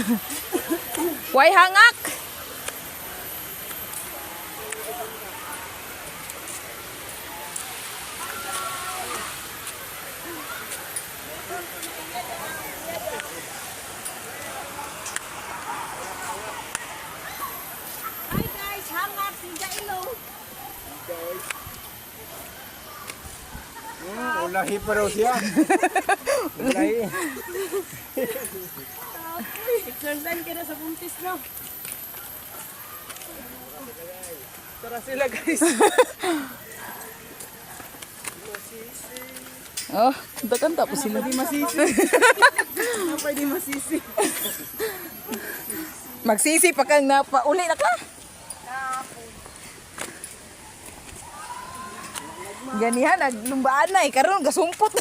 Way hangak. Hi guys, hangap si Jailo. Ulahi pa raw siya. Ulahi. Exercise ka na sa buntis, no? Tara sila guys. Oh, kanta po sila. Pwede masisi. Pwede masisi. Magsisi pa kang napauli na ka. Ganihan, naglumbaan na eh. Karoon, gasumpot.